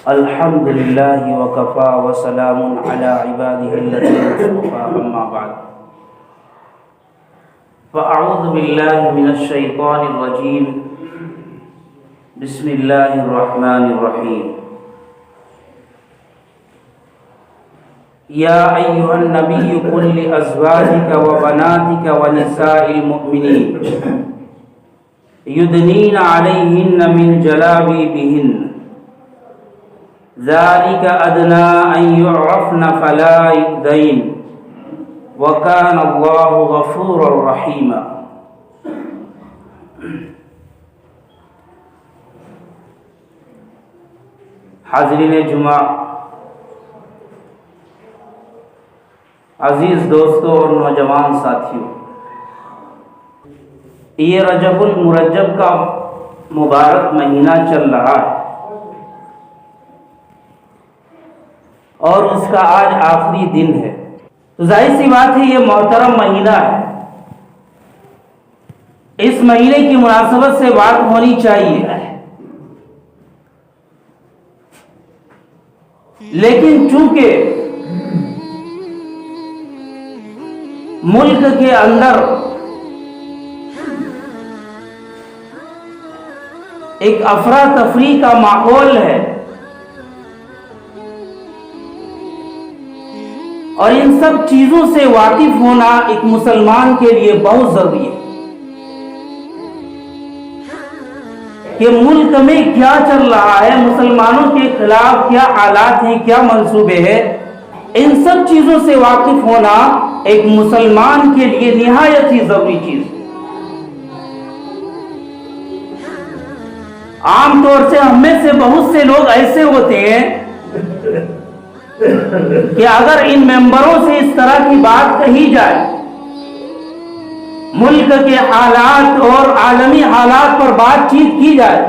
الحمد لله وكفى وسلام على عباده الذين اصطفى أما بعد فأعوذ بالله من الشيطان الرجيم بسم الله الرحمن الرحيم يا أيها النبي قل لأزواجك وبناتك ونساء المؤمنين يدنين عليهن من جلابيبهن ذلك أدنى أن يعرفن فلا يؤذين وكان الله غفورا رحيما. حاضرین جمعہ، عزیز دوستوں اور نوجوان ساتھیوں، یہ رجب المرجب کا مبارک مہینہ چل رہا ہے اور اس کا آج آخری دن ہے، تو ظاہر سی بات ہے یہ محترم مہینہ ہے، اس مہینے کی مناسبت سے بات ہونی چاہیے، لیکن چونکہ ملک کے اندر ایک افراتفری کا ماحول ہے اور ان سب چیزوں سے واقف ہونا ایک مسلمان کے لیے بہت ضروری ہے کہ ملک میں کیا چل رہا ہے، مسلمانوں کے خلاف کیا حالات ہیں، کیا منصوبے ہیں، ان سب چیزوں سے واقف ہونا ایک مسلمان کے لیے نہایت ہی ضروری چیز ہے۔ عام طور سے ہم میں سے بہت سے لوگ ایسے ہوتے ہیں کہ اگر ان ممبروں سے اس طرح کی بات کہی جائے، ملک کے حالات اور عالمی حالات پر بات چیت کی جائے،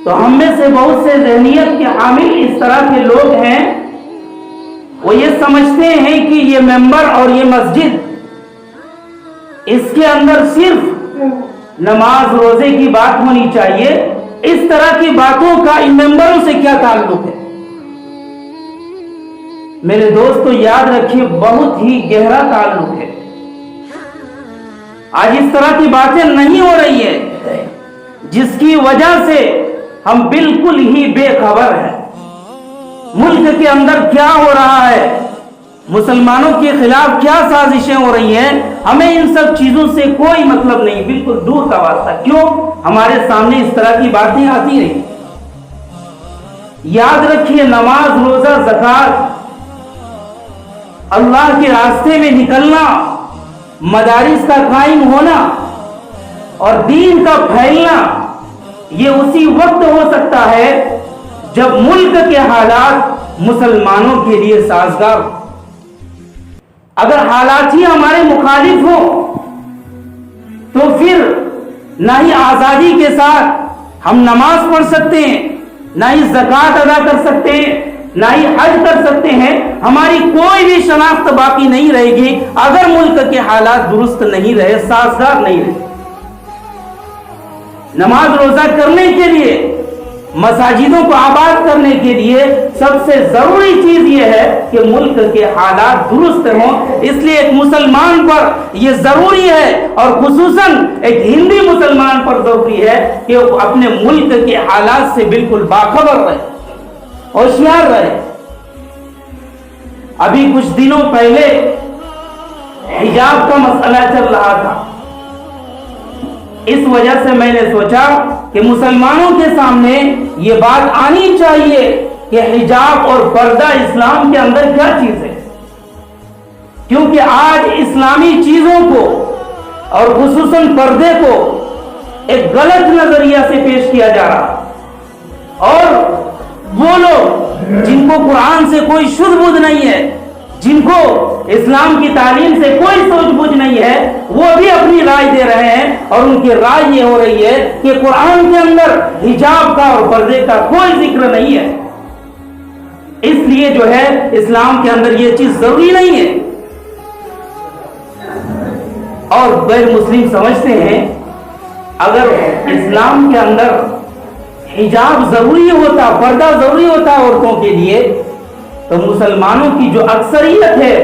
تو ہم میں سے بہت سے ذہنیت کے حامل اس طرح کے لوگ ہیں، وہ یہ سمجھتے ہیں کہ یہ ممبر اور یہ مسجد، اس کے اندر صرف نماز روزے کی بات ہونی چاہیے، اس طرح کی باتوں کا ان ممبروں سے کیا تعلق ہے؟ میرے دوستو یاد رکھیے، بہت ہی گہرا تعلق ہے۔ آج اس طرح کی باتیں نہیں ہو رہی ہیں جس کی وجہ سے ہم بالکل ہی بے خبر ہیں۔ ملک کے اندر کیا ہو رہا ہے، مسلمانوں کے خلاف کیا سازشیں ہو رہی ہیں، ہمیں ان سب چیزوں سے کوئی مطلب نہیں، بالکل دور کا واسطہ۔ کیوں؟ ہمارے سامنے اس طرح کی باتیں آتی رہی۔ یاد رکھیے، نماز روزہ زکوٰۃ، اللہ کے راستے میں نکلنا، مدارس کا قائم ہونا اور دین کا پھیلنا، یہ اسی وقت ہو سکتا ہے جب ملک کے حالات مسلمانوں کے لیے سازگار ہو۔ اگر حالات ہی ہمارے مخالف ہوں تو پھر نہ ہی آزادی کے ساتھ ہم نماز پڑھ سکتے ہیں، نہ ہی زکوٰۃ ادا کر سکتے ہیں، نہ ہی حج کر سکتے ہیں، ہماری کوئی بھی شناخت باقی نہیں رہے گی اگر ملک کے حالات درست نہیں رہے، سازگار نہیں رہے۔ نماز روزہ کرنے کے لیے، مساجدوں کو آباد کرنے کے لیے سب سے ضروری چیز یہ ہے کہ ملک کے حالات درست ہوں۔ اس لیے ایک مسلمان پر یہ ضروری ہے، اور خصوصاً ایک ہندی مسلمان پر ضروری ہے کہ وہ اپنے ملک کے حالات سے بالکل باخبر رہے، ہوشیار رہے۔ ابھی کچھ دنوں پہلے حجاب کا مسئلہ چل رہا تھا، اس وجہ سے میں نے سوچا کہ مسلمانوں کے سامنے یہ بات آنی چاہیے کہ حجاب اور پردہ اسلام کے اندر کیا چیز ہے، کیونکہ آج اسلامی چیزوں کو اور خصوصاً پردے کو ایک غلط نظریہ سے پیش کیا جا رہا، اور وہ لوگ جن کو قرآن سے کوئی شدھ بدھ نہیں ہے، جن کو اسلام کی تعلیم سے کوئی سوچ بوجھ نہیں ہے، وہ بھی اپنی رائے دے رہے ہیں، اور ان کی رائے یہ ہو رہی ہے کہ قرآن کے اندر حجاب کا اور پردے کا کوئی ذکر نہیں ہے، اس لیے جو ہے اسلام کے اندر یہ چیز ضروری نہیں ہے۔ اور غیر مسلم سمجھتے ہیں اگر اسلام کے اندر حجاب ضروری ہوتا، پردہ ضروری ہوتا عورتوں کے لیے، تو مسلمانوں کی جو اکثریت ہے،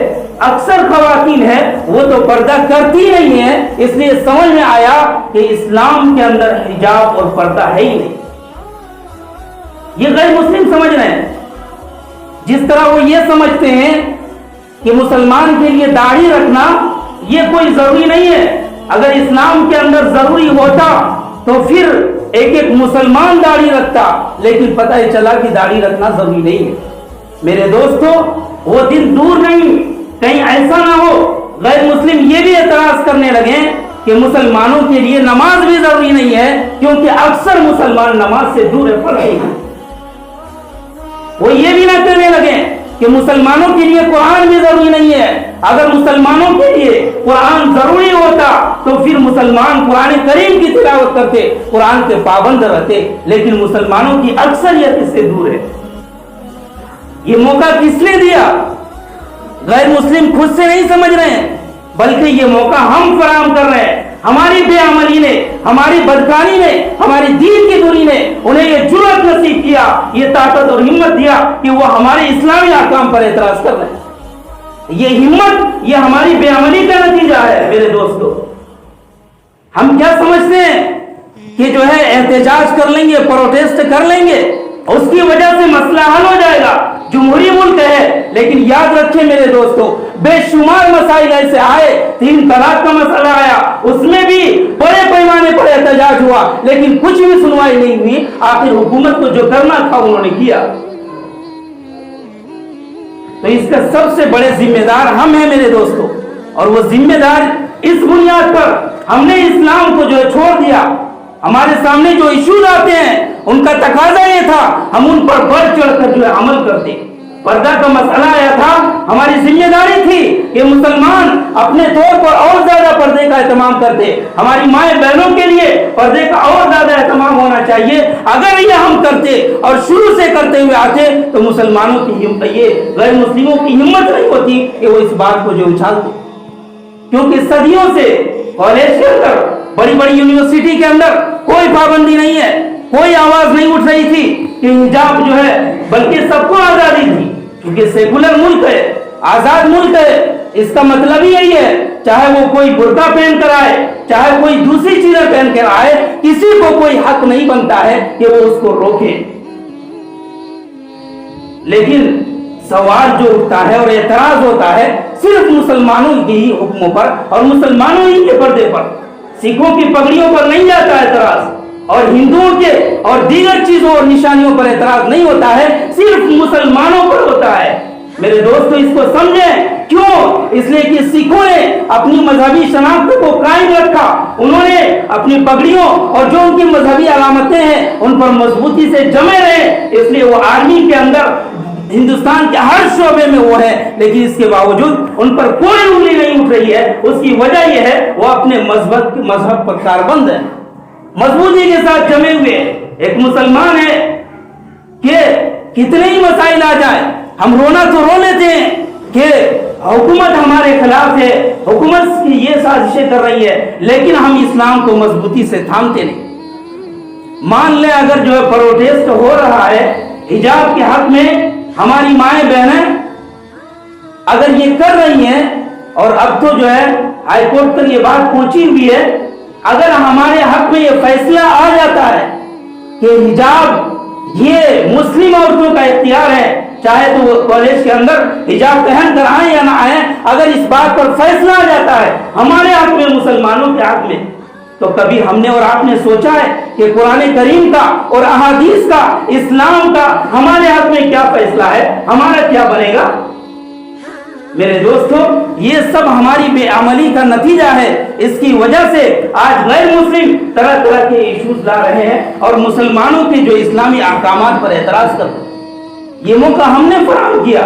اکثر خواتین ہے، وہ تو پردہ کرتی نہیں ہے. اس لیے سمجھ میں آیا کہ اسلام کے اندر حجاب اور پردہ ہے ہی نہیں. یہ غیر مسلم سمجھ رہے ہیں. جس طرح وہ یہ سمجھتے ہیں کہ مسلمان کے لیے داڑھی رکھنا یہ کوئی ضروری نہیں ہے. اگر اسلام کے اندر ضروری ہوتا تو پھر ایک ایک مسلمان داڑھی رکھتا، لیکن پتہ ہی چلا کہ داڑھی رکھنا ضروری نہیں ہے. میرے دوستو، وہ دن دور نہیں، کہیں ایسا نہ ہو غیر مسلم یہ بھی اعتراض کرنے لگے کہ مسلمانوں کے لیے نماز بھی ضروری نہیں ہے، کیونکہ اکثر مسلمان نماز سے دور پڑے ہیں. وہ یہ بھی نہ کہنے لگے کہ مسلمانوں کے لیے قرآن بھی ضروری نہیں ہے. اگر مسلمانوں کے لیے قرآن ضروری ہوتا تو پھر مسلمان قرآن کریم کی تلاوت کرتے، قرآن کے پابند رہتے. لیکن مسلمانوں کی اکثریت اس سے دور ہے. یہ موقع کس نے دیا؟ غیر مسلم خود سے نہیں سمجھ رہے ہیں، بلکہ یہ موقع ہم فراہم کر رہے ہیں. ہماری بے عملی نے، ہماری بدکاری نے، ہماری دین کی دوری نے انہیں یہ جرأت نصیب کیا، یہ طاقت اور ہمت دیا کہ وہ ہمارے اسلامی احکام پر اعتراض کر رہے ہیں. یہ ہمت، یہ ہماری بے عملی کا نتیجہ ہے. میرے دوستو، ہم کیا سمجھتے ہیں کہ جو ہے احتجاج کر لیں گے، پروٹیسٹ کر لیں گے، اس کی وجہ سے مسئلہ حل ہو جائے گا؟ جمہوری ملک ہے، لیکن یاد رکھیں میرے دوستو، بے شمار مسائل ایسے آئے. 3 طلاق کا مسئلہ آیا، اس میں بھی بڑے پیمانے پر احتجاج ہوا، لیکن کچھ بھی سنوائی نہیں ہوئی. آخر حکومت کو جو کرنا تھا انہوں نے کیا. تو اس کا سب سے بڑے ذمہ دار ہم ہیں میرے دوستو. اور وہ ذمہ دار اس بنیاد پر ہم نے اسلام کو جو ہے چھوڑ دیا. ہمارے سامنے جو ایشوز آتے ہیں ان کا تقاضا یہ تھا ہم ان پر بڑھ چڑھ کر جو ہے عمل کرتے. پردہ کا مسئلہ آیا تھا، ہماری ذمہ داری تھی کہ مسلمان اپنے طور پر اور زیادہ پردے کا اہتمام کرتے. ہماری مائیں بہنوں کے لیے پردے کا اور زیادہ اہتمام ہونا چاہیے. اگر یہ ہم کرتے اور شروع سے کرتے ہوئے آتے تو مسلمانوں کی یہ غیر مسلموں کی ہمت نہیں ہوتی کہ وہ اس بات کو جو اچھالتے. کیونکہ صدیوں سے کالج کے اندر، بڑی بڑی یونیورسٹی کے اندر کوئی پابندی نہیں ہے، کوئی آواز نہیں اٹھ رہی تھی کہ حجاب جو ہے، بلکہ سب کو آزادی تھی. کیونکہ سیکولر ملک ہے، آزاد ملک ہے. اس کا مطلب یہی ہے چاہے وہ کوئی برقع پہن کر آئے، چاہے کوئی دوسری چیزیں پہن کر آئے، کسی کو کوئی حق نہیں بنتا ہے کہ وہ اس کو روکے. لیکن سوال جو اٹھتا ہے اور اعتراض ہوتا ہے صرف مسلمانوں کے ہی حکموں پر اور مسلمانوں ہی کے پردے پر. سکھوں کی پگڑیوں پر نہیں جاتا اعتراض، اور ہندوؤں کے اور دیگر چیزوں اور نشانیوں پر اعتراض نہیں ہوتا ہے، صرف مسلمانوں پر ہوتا ہے. میرے دوستو، اس کو سمجھیں. کیوں؟ اس لیے کہ سکھوں نے اپنی مذہبی شناخت کو قائم رکھا. انہوں نے اپنی پگڑیوں اور جو ان کی مذہبی علامتیں ہیں ان پر مضبوطی سے جمے رہے. اس لیے وہ آرمی کے اندر ہندوستان کے ہر شعبے میں وہ ہے، لیکن اس کے باوجود ان پر کوئی انگلی نہیں اٹھ رہی ہے. اس کی وجہ یہ ہے وہ اپنے مذہب پر کاربند ہے، مضبوطی کے ساتھ جمے ہوئے. ایک مسلمان ہے کہ کتنے ہی مسائل آ جائیں ہم رونا تو رو لیتے ہیں کہ حکومت ہمارے خلاف ہے، حکومت کی یہ سازشیں کر رہی ہے، لیکن ہم اسلام کو مضبوطی سے تھامتے نہیں. مان لیں اگر جو ہے پروٹیسٹ ہو رہا ہے حجاب کے حق میں، ہماری مائیں بہنیں اگر یہ کر رہی ہیں، اور اب تو جو ہے ہائی کورٹ تک یہ بات پہنچی ہوئی ہے، اگر ہمارے حق میں یہ فیصلہ آ جاتا ہے کہ حجاب یہ مسلم عورتوں کا اختیار ہے، چاہے تو وہ کالج کے اندر حجاب پہن کر آئیں یا نہ آئیں، اگر اس بات پر فیصلہ آ جاتا ہے ہمارے حق میں، مسلمانوں کے حق میں، تو کبھی ہم نے اور آپ نے سوچا ہے کہ قرآن کریم کا اور احادیث کا، اسلام کا ہمارے حق میں کیا فیصلہ ہے، ہمارا کیا بنے گا؟ میرے دوستو، یہ سب ہماری بے عملی کا نتیجہ ہے. اس کی وجہ سے آج غیر مسلم طرح طرح کے ایشوز لا رہے ہیں اور مسلمانوں کے جو اسلامی احکامات پر اعتراض کرتے ہیں. یہ موقع ہم نے فراہم کیا.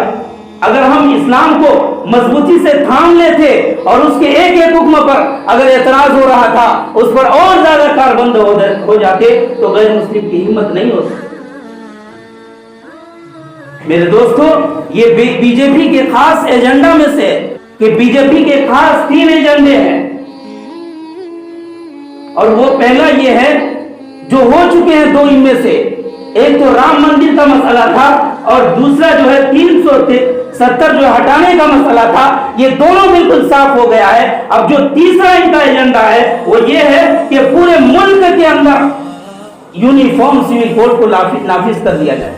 اگر ہم اسلام کو مضبوطی سے تھام لیتے اور اس کے ایک ایک حکم پر اگر اعتراض ہو رہا تھا اس پر اور زیادہ کاربند ہو جاتے تو غیر مسلم کی ہمت نہیں ہوتی. میرے دوستو، یہ بی جے پی کے خاص ایجنڈا میں سے کہ بی جے پی کے خاص 3 ایجنڈے ہیں، اور وہ پہلا یہ ہے جو ہو چکے ہیں 2 ان میں سے. ایک تو رام مندر کا مسئلہ تھا اور دوسرا جو ہے 370 جو ہٹانے کا مسئلہ تھا. یہ دونوں بالکل صاف ہو گیا ہے. اب جو تیسرا ان کا ایجنڈا ہے وہ یہ ہے کہ پورے ملک کے اندر یونیفارم سول کوڈ کو نافذ کر دیا جائے.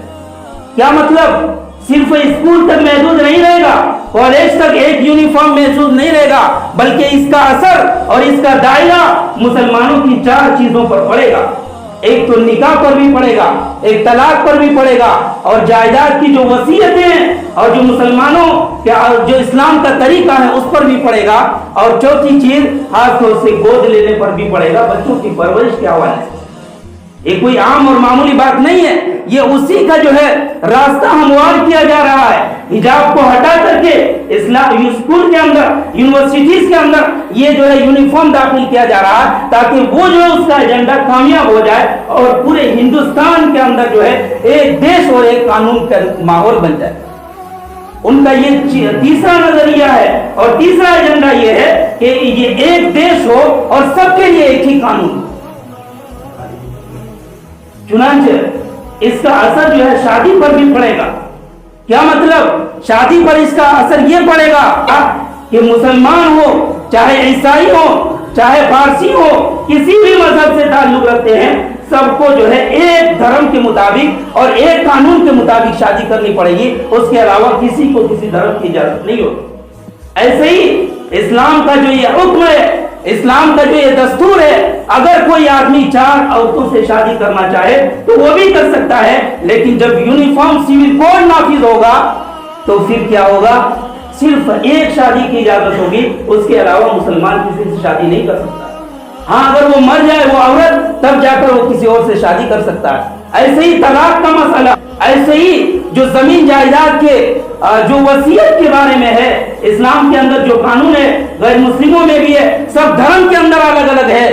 کیا مطلب؟ صرف اسکول تک محدود نہیں رہے گا, کالج تک ایک یونیفارم محسوس نہیں رہے گا, بلکہ اس کا اثر اور اس کا دائرہ مسلمانوں کی 4 چیزوں پر پڑے گا. ایک تو نکاح پر بھی پڑے گا, ایک طلاق پر بھی پڑے گا, اور جائیداد کی جو وصیتیں ہیں اور جو مسلمانوں جو اسلام کا طریقہ ہے اس پر بھی پڑے گا, اور چوتھی چیز خاص طور سے گود لینے پر بھی پڑے گا بچوں کی پرورش کے حوالے سے. یہ کوئی عام اور معمولی بات نہیں ہے, یہ اسی کا جو ہے راستہ ہموار کیا جا رہا ہے. حجاب کو ہٹا کر کے اسکول کے اندر, یونیورسٹیز کے اندر یہ جو ہے یونیفارم داخل کیا جا رہا ہے تاکہ وہ جو ہے اس کا ایجنڈا کامیاب ہو جائے اور پورے ہندوستان کے اندر جو ہے ایک دیش اور ایک قانون کا ماحول بن جائے. ان کا یہ تیسرا نظریہ ہے اور تیسرا ایجنڈا یہ ہے کہ یہ ایک دیش ہو اور سب کے لیے ایک ہی قانون. چنانچہ اس کا اثر جو ہے شادی پر بھی پڑے گا. کیا مطلب؟ شادی پر اس کا اثر یہ پڑے گا کہ مسلمان ہو, چاہے عیسائی ہو, چاہے فارسی ہو, کسی بھی مذہب سے تعلق رکھتے ہیں, سب کو جو ہے ایک دھرم کے مطابق اور ایک قانون کے مطابق شادی کرنی پڑے گی. اس کے علاوہ کسی کو کسی دھرم کی اجازت نہیں ہوگی. ایسے ہی اسلام کا جو یہ حکم ہے, اسلام کا جو یہ دستور ہے, اگر کوئی آدمی 4 عورتوں سے شادی کرنا چاہے تو وہ بھی کر سکتا ہے, لیکن جب یونیفارم سول کوڈ نافذ ہوگا تو پھر کیا ہوگا؟ صرف ایک شادی کی اجازت ہوگی, اس کے علاوہ مسلمان کسی سے شادی نہیں کر سکتا. ہاں اگر وہ مر جائے وہ عورت, تب جا کر وہ کسی اور سے شادی کر سکتا ہے. ایسے ہی طلاق کا مسئلہ, ایسے ہی جو زمین جائیداد کے جو وصیت کے بارے میں ہے, اسلام کے اندر جو قانون ہے غیر مسلموں میں بھی ہے, سب دھرم کے اندر الگ الگ ہے,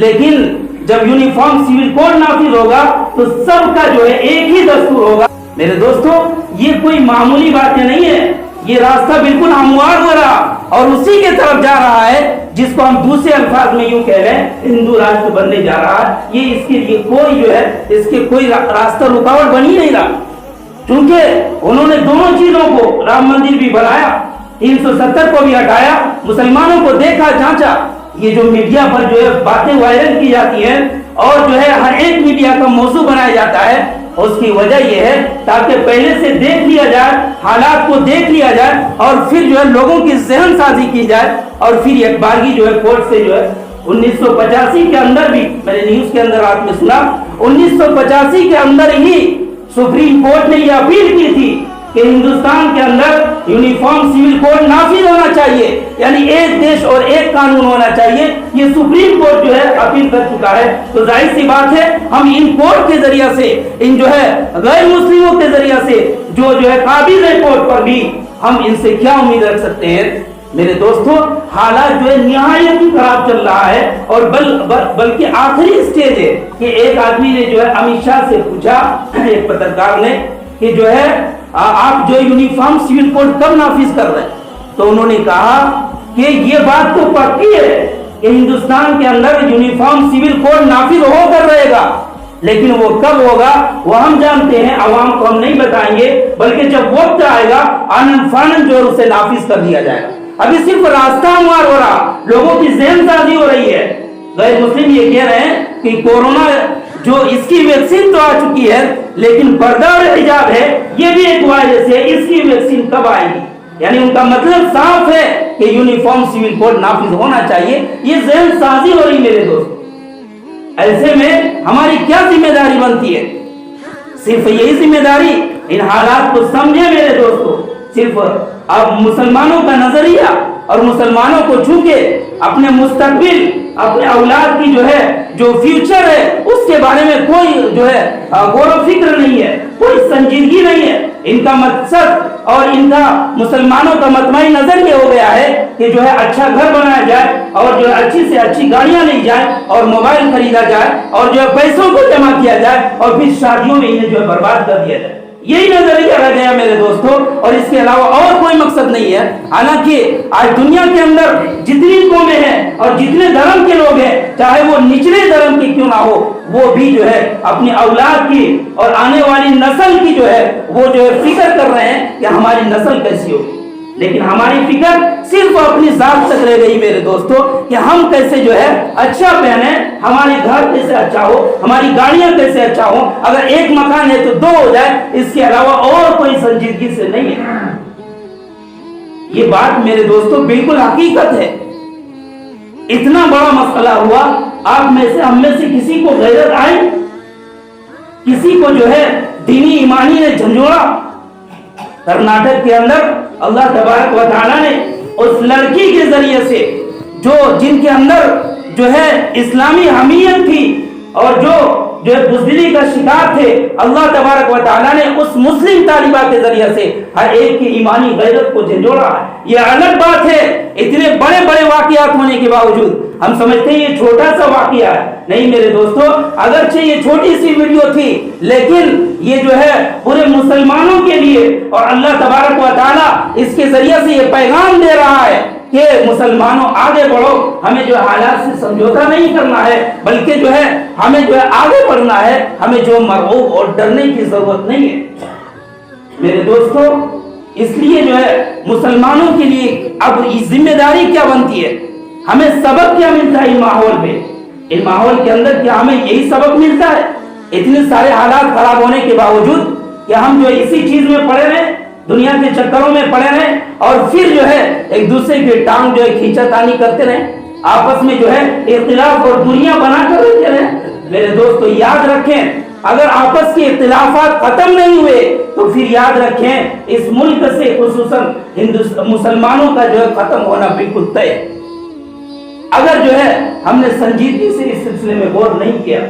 لیکن جب یونیفارم سول کوڈ نافذ ہوگا تو سب کا جو ہے ایک ہی دستور ہوگا. میرے دوستو, یہ کوئی معمولی باتیں نہیں ہے, یہ راستہ بالکل ہموار ہو رہا اور اسی کے طرف جا رہا ہے جس کو ہم دوسرے الفاظ میں یوں کہہ رہے ہیں ہندو راشٹر بننے جا رہا ہے. یہ اس کے لیے کوئی جو ہے اس کے کوئی راستہ رکاوٹ بن ہی نہیں رہا, کیونکہ انہوں نے دونوں چیزوں کو, رام مندر بھی بنایا, 370 کو بھی ہٹایا, مسلمانوں کو دیکھا جانچا. یہ جو میڈیا پر جو ہے باتیں وائرل کی جاتی ہیں اور جو ہے ہر ایک میڈیا کا موضوع بنایا جاتا ہے, اس کی وجہ یہ ہے تاکہ پہلے سے دیکھ لیا جائے, حالات کو دیکھ لیا جائے اور پھر جو ہے لوگوں کی ذہن سازی کی جائے, اور پھر ایک بارگی جو ہے کورٹ سے جو ہے 1985 کے اندر بھی, میں نے نیوز کے اندر رات میں سنا, 1985 کے اندر ہی سپریم کورٹ نے یہ اپیل کی تھی کہ ہندوستان کے اندر یونیفارم سول کوڈ نافذ ہونا چاہیے, یعنی ایک دیش اور ایک قانون ہونا چاہیے. یہ سپریم کورٹ جو ہے اپیل کر چکا ہے. تو ظاہر سی بات ہے ہم ان کورٹ کے ذریعہ سے, ان جو ہے غیر مسلموں کے ذریعہ سے جو ہے قابض ہے کورٹ پر بھی, ہم ان سے کیا امید رکھ سکتے ہیں؟ میرے دوستو, حالات جو ہے نہایت ہی خراب چل رہا ہے, اور بلکہ آخری اسٹیج ہے کہ ایک آدمی نے جو ہے امت شاہ سے پوچھا, ایک پترکار نے, کہ جو ہے آپ جو یونیفارم سول کوڈ کب نافذ کر رہے ہیں؟ تو انہوں نے کہا کہ یہ بات تو پکی ہے کہ ہندوستان کے اندر یونیفارم سول کوڈ نافذ ہو کر رہے گا, لیکن وہ کب ہوگا وہ ہم جانتے ہیں, عوام کو ہم نہیں بتائیں گے, بلکہ جب وقت آئے گا آنن فانن جو اسے نافذ کر دیا جائے گا. ابھی صرف راستہ ہموار ہو رہا, لوگوں کی ذہن سازی ہو رہی ہے. غیر مسلم یہ کہہ رہے ہیں کہ کورونا جو اس کی ویکسین تو آ چکی ہے, لیکن پردہ اور حجاب ہے یہ بھی ایک وائرس ہے, اس کی ویکسین کب آئے گی؟ یعنی ان کا مطلب صاف ہے کہ یونیفارم سول کوڈ نافذ ہونا چاہیے. یہ ذہن سازی ہو رہی میرے دوست. ایسے میں ہماری کیا ذمہ داری بنتی ہے؟ صرف یہی ذمہ داری, ان حالات کو سمجھے میرے دوستو. صرف اب مسلمانوں کا نظریہ اور مسلمانوں کو چونکہ اپنے مستقبل, اپنے اولاد کی جو ہے جو فیوچر ہے اس کے بارے میں کوئی جو ہے غور و فکر نہیں ہے, کوئی سنجیدگی نہیں ہے. ان کا مقصد اور ان کا مسلمانوں کا مطمئن نظر یہ ہو گیا ہے کہ جو ہے اچھا گھر بنایا جائے اور جو ہے اچھی سے اچھی گاڑیاں لی جائیں اور موبائل خریدا جائے اور جو ہے پیسوں کو جمع کیا جائے اور پھر شادیوں میں انہیں جو ہے برباد کر دیا جائے. یہی نظریہ رہ گیا میرے دوستوں، اور اس کے علاوہ اور کوئی مقصد نہیں ہے۔ حالانکہ آج دنیا کے اندر جتنی قومیں ہیں اور جتنے دھرم کے لوگ ہیں، چاہے وہ نچلے دھرم کی کیوں نہ ہو، وہ بھی جو ہے اپنی اولاد کی اور آنے والی نسل کی جو ہے وہ جو ہے فکر کر رہے ہیں کہ ہماری نسل کیسی ہوگی، لیکن ہماری فکر صرف اپنی ذات تک رہ گئی میرے دوستوں، کہ ہم کیسے جو ہے اچھا پہنیں، ہماری گھر کیسے اچھا ہو، ہماری گاڑیاں کیسے اچھا ہو، اگر ایک مکان ہے تو 2 ہو جائے، اس کے علاوہ اور کوئی سنجیدگی سے نہیں ہے۔ یہ بات میرے دوستوں بالکل حقیقت ہے۔ اتنا بڑا مسئلہ ہوا، آپ میں سے ہم میں سے کسی کو غیرت آئی، کسی کو جو ہے دینی ایمانی نے جھنجھوڑا؟ کرناٹک کے اندر اللہ تبارک و تعالیٰ نے اس لڑکی کے ذریعے سے جن کے اندر جو ہے اسلامی حمیت تھی اور جو ہے بزدلی کا شکار تھے، اللہ تبارک و تعالیٰ نے اس مسلم طالبہ کے ذریعے سے ہر ایک کی ایمانی غیرت کو جھنجھوڑا ہے۔ یہ الگ بات ہے، اتنے بڑے بڑے واقعات ہونے کے باوجود ہم سمجھتے ہیں یہ چھوٹا سا واقعہ ہے۔ نہیں میرے دوستو، اگرچہ یہ چھوٹی سی ویڈیو تھی، لیکن یہ جو ہے پورے مسلمانوں کے لیے، اور اللہ تبارک و تعالیٰ اس کے ذریعے سے یہ پیغام دے رہا ہے کہ مسلمانوں آگے بڑھو، ہمیں جو حالات سے سمجھوتا نہیں کرنا ہے، بلکہ جو ہے ہمیں جو ہے آگے بڑھنا ہے، ہمیں جو مرعوب اور ڈرنے کی ضرورت نہیں ہے میرے دوستو۔ اس لیے جو ہے مسلمانوں کے لیے اب ذمہ داری کیا بنتی ہے؟ ہمیں سبق کیا ملتا ہے ان ماحول میں؟ ان ماحول کے اندر کیا ہمیں یہی سبق ملتا ہے؟ اتنے سارے حالات خراب ہونے کے باوجود کیا ہم جو اسی چیز میں پڑے رہے، دنیا کے چکروں میں پڑے رہے، اور پھر جو ہے ایک دوسرے کے ٹانگ جو ہے کھینچا تانی کرتے رہے، آپس میں جو ہے اختلاف اور دوریاں بنا کر رکھتے رہے؟ میرے دوستو یاد رکھیں، اگر آپس کے اختلافات ختم نہیں ہوئے تو پھر یاد رکھیں اس ملک سے خصوصاً مسلمانوں کا جو ہے ختم ہونا بالکل طے۔ اگر جو ہے ہم نے سنجیدگی سے اس سلسلے میں غور نہیں کیا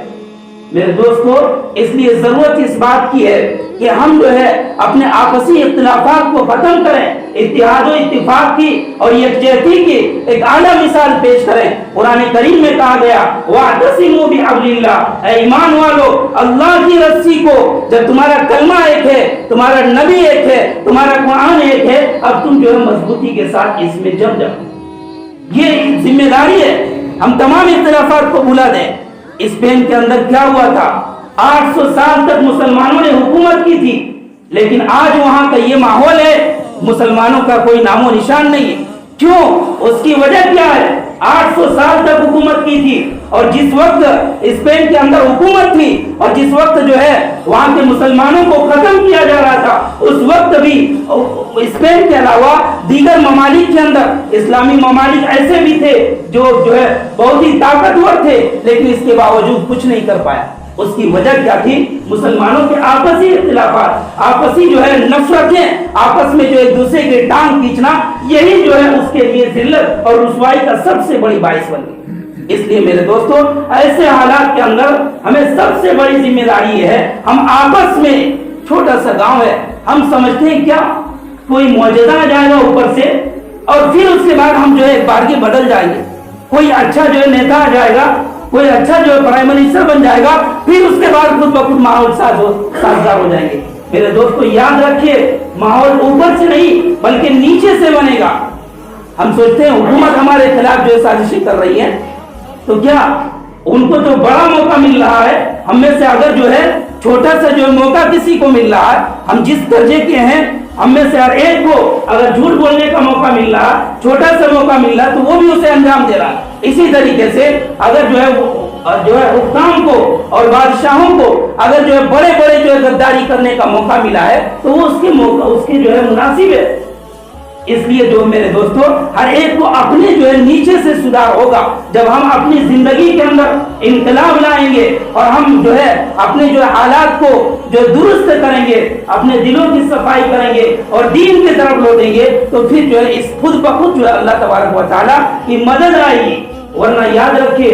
میرے دوستو، اس لیے ضرورت اس بات کی ہے کہ ہم جو ہے اپنے آپسی اختلافات کو ختم کریں، اتحاد و اتفاق کی اور یکجہتی کی ایک اعلیٰ مثال پیش کریں۔ قرآن کریم میں کہا گیا وَاعْتَصِمُوا بِحَبْلِ اللَّهِ، اے ایمان والو اللہ کی رسی کو، جب تمہارا کلمہ ایک ہے، تمہارا نبی ایک ہے، تمہارا قرآن ایک ہے، اب تم جو ہے مضبوطی کے ساتھ اس میں جم جاؤ۔ یہ ذمہ داری ہے، ہم تمام اختلافات کو بھلا دیں۔ اسپین کے اندر کیا ہوا تھا؟ 800 سال تک مسلمانوں نے حکومت کی تھی، لیکن آج وہاں کا یہ ماحول ہے، مسلمانوں کا کوئی نام و نشان نہیں ہے۔ کیوں؟ اس کی وجہ کیا ہے؟ 800 سال تک حکومت کی تھی، اور جس وقت اسپین کے اندر حکومت تھی اور جس وقت جو ہے وہاں کے مسلمانوں کو ختم کیا جا رہا تھا، اس وقت بھی اسپین کے علاوہ دیگر ممالک کے اندر اسلامی ممالک ایسے بھی تھے جو ہے بہت ہی طاقتور تھے، لیکن اس کے باوجود کچھ نہیں کر پائے۔ اس کی وجہ کیا تھی؟ مسلمانوں کے آپسی اختلافات، آپسی جو ہے نفرتیں، آپس میں جو ایک دوسرے کے ٹانگ کھینچنا، یہی جو ہے اس کے لیے ذلت اور رسوائی کا سب سے بڑی باعث بن گئی۔ اس لیے میرے دوستو ایسے حالات کے اندر ہمیں سب سے بڑی ذمہ داری یہ ہے، ہم آپس میں، چھوٹا سا گاؤں ہے، ہم سمجھتے ہیں کیا کوئی معجزہ آ جائے گا اوپر سے اور پھر اس کے بعد ہم جو ہے بارگی بدل جائیں گے، کوئی اچھا جو ہے نیتا آ جائے گا، کوئی اچھا جو ہے پرائم منسٹر بن جائے گا، پھر اس کے بعد خود بخود ماحول سازگار ہو جائیں گے۔ میرے دوستو یاد رکھیے، ماحول اوپر سے نہیں بلکہ نیچے سے بنے گا۔ ہم سوچتے ہیں حکومت ہمارے خلاف جو ہے سازشیں کر رہی ہے، تو کیا ان کو جو بڑا موقع مل رہا ہے، ہم میں سے اگر جو ہے چھوٹا سا جو موقع کسی کو مل رہا ہے، ہم جس درجے کے ہیں، ہم میں سے ہر ایک کو اگر جھوٹ بولنے کا موقع مل رہا، چھوٹا سا موقع مل رہا، تو وہ بھی اسے انجام دے رہا۔ اسی طریقے سے اگر جو ہے حکام کو اور بادشاہوں کو اگر جو ہے بڑے بڑے جو ہے غداری کرنے کا موقع ملا ہے، تو وہ اس کے جو ہے مناسب ہے۔ اس لیے جو میرے دوستو ہر ایک کو اپنے جو ہے نیچے سے سدھار ہوگا جب ہم اپنی زندگی کے اندر انقلاب لائیں گے اور ہم جو ہے اپنے جو حالات کو جو درست کریں گے، اپنے دلوں کی صفائی کریں گے اور دین کی طرف لوٹیں گے، تو پھر جو ہے اس خود بخود جو ہے اللہ تبارک و تعالیٰ کی مدد آئے گی۔ ورنہ یاد رکھیے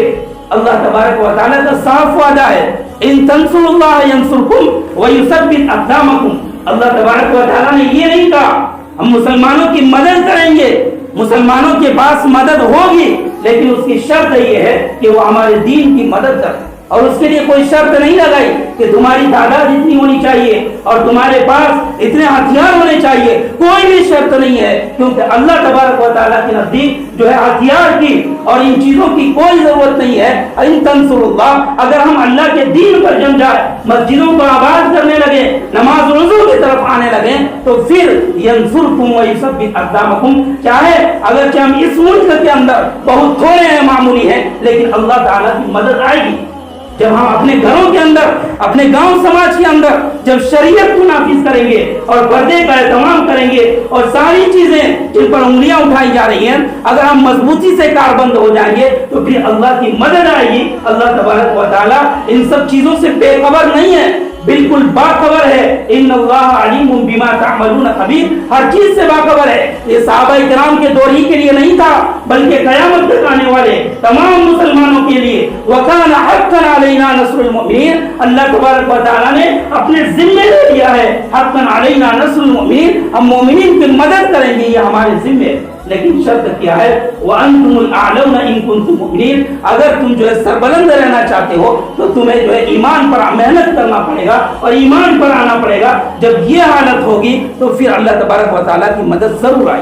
اللہ تبارک و تعالیٰ کا صاف وعدہ ہے، ان تنصروا اللہ ینصرکم ویثبت اقدامکم۔ اللہ تبارک و تعالیٰ نے یہ نہیں کہا ہم مسلمانوں کی مدد کریں گے، مسلمانوں کے پاس مدد ہوگی، لیکن اس کی شرط یہ ہے کہ وہ ہمارے دین کی مدد کریں۔ اور اس کے لیے کوئی شرط نہیں لگائی کہ تمہاری تعداد اتنی ہونی چاہیے اور تمہارے پاس اتنے ہتھیار ہونے چاہیے، کوئی بھی شرط نہیں ہے، کیونکہ اللہ تبارک و تعالیٰ کے نزدیک جو ہے ہتھیار کی اور ان چیزوں کی کوئی ضرورت نہیں ہے۔ ان تنصروا اللہ، اگر ہم اللہ کے دین پر جم جائے، مسجدوں کو آباد کرنے لگے، نماز روزوں کی طرف آنے لگے، تو پھر ینصرکم ویثبت اقدامکم، چاہے اگرچہ ہم اس ملک کے اندر بہت تھوڑے ہیں، معمولی ہیں، لیکن اللہ تعالیٰ کی مدد آئے گی۔ جب ہم اپنے گھروں کے اندر، اپنے گاؤں سماج کے اندر جب شریعت کو نافذ کریں گے اور پردے کا اہتمام کریں گے اور ساری چیزیں جن پر انگلیاں اٹھائی جا رہی ہیں اگر ہم مضبوطی سے کاربند ہو جائیں گے تو پھر اللہ کی مدد آئے گی۔ اللہ تبارک و تعالیٰ ان سب چیزوں سے بے خبر نہیں ہے، بالکل باخبر ہے۔ ان اللہ علیم بما تعملون خبیر، ہر چیز سے باخبر ہے۔ یہ صحابہ کرام کے دور ہی کے لیے نہیں تھا بلکہ قیامت تک آنے والے تمام مسلمانوں کے لیے۔ وَكَانَ حَقًّا عَلَيْنَا نَصْرُ الْمُؤْمِنِينَ، اللہ تبارک و تعالیٰ نے اپنے ذمے لے لیا ہے، حَقًّا عَلَيْنَا نَصْرُ الْمُؤْمِنِينَ، ہم مومنین کی مدد کریں گے، یہ ہمارے ذمے۔ لیکن شرط کیا ہے؟ وَأَنْتُمُ الْأَعْلَوْنَ إِن كُنتُم مُؤْمِنِينَ، اگر تم جو ہے سربلند رہنا چاہتے ہو تو تمہیں جو ہے ایمان پر محنت کرنا پڑے گا اور ایمان پر آنا پڑے گا۔ جب یہ حالت ہوگی تو پھر اللہ تبارک و تعالیٰ کی مدد ضرور آئے۔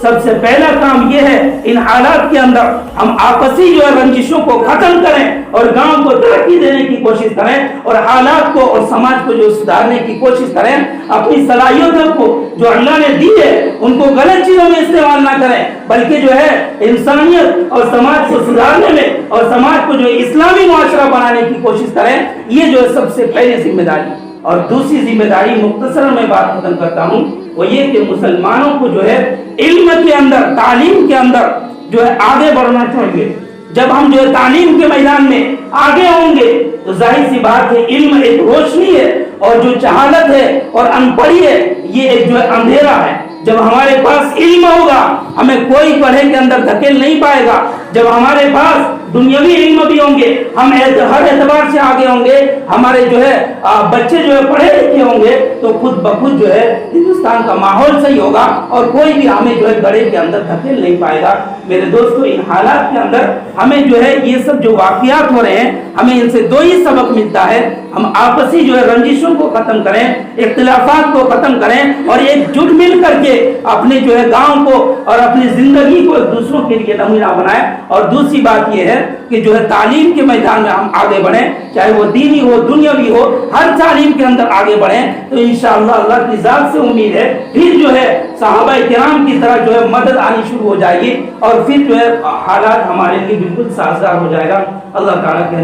سب سے پہلا کام یہ ہے ان حالات کے اندر ہم آپسی جو ہے رنجشوں کو ختم کریں اور گاؤں کو ترقی دینے کی کوشش کریں اور حالات کو اور سماج کو جو سدھارنے کی کوشش کریں۔ اپنی صلاحیتوں کو جو اللہ نے دی ہے ان کو غلط چیزوں میں استعمال نہ کریں بلکہ جو ہے انسانیت اور سماج کو سدھارنے میں اور سماج کو جو ہے اسلامی معاشرہ بنانے کی کوشش کریں۔ یہ جو ہے سب سے پہلی ذمہ داری۔ اور دوسری ذمہ داری مختصر میں بات ختم کرتا ہوں، وہ یہ کہ مسلمانوں کو جو ہے علم کے اندر، تعلیم کے اندر جو ہے آگے بڑھنا چاہیے۔ جب ہم جو ہے تعلیم کے میدان میں آگے ہوں گے تو ظاہر سی بات ہے علم ایک روشنی ہے اور جو جہالت ہے اور ان پڑھی ہے یہ ایک جو ہے اندھیرا ہے۔ جب ہمارے پاس علم ہوگا ہمیں کوئی پڑھے کے اندر دھکیل نہیں پائے گا۔ جب ہمارے پاس دنیاوی علم بھی ہوں گے ہم ہر اعتبار سے آگے ہوں گے، ہمارے جو ہے بچے جو ہے پڑھے لکھے ہوں گے تو خود بخود جو ہے ہندوستان کا ماحول صحیح ہوگا اور کوئی بھی ہمیں جو ہے گڑھے کے اندر دھکیل نہیں پائے گا۔ میرے دوستو ان حالات کے اندر ہمیں جو ہے یہ سب جو واقعات ہو رہے ہیں ہمیں ان سے دو ہی سبق ملتا ہے۔ ہم آپسی جو ہے رنجشوں کو ختم کریں، اختلافات کو ختم کریں اور ایک جٹ مل کر کے اپنے جو ہے گاؤں کو اور اپنی زندگی کو ایک دوسروں کے لیے نمونہ بنائیں۔ اور دوسری بات یہ ہے کہ جو ہے تعلیم کے میدان میں ہم آگے بڑھیں، چاہے وہ دینی ہو دنیاوی ہو، ہر تعلیم کے اندر آگے بڑھیں تو انشاءاللہ اللہ کی ذات سے امید ہے پھر جو ہے صحابہ کرام کی طرح جو ہے مدد آنی شروع ہو جائے گی اور پھر جو ہے حالات ہمارے لیے بالکل سازگار ہو جائے گا۔ اللہ تعالیٰ کے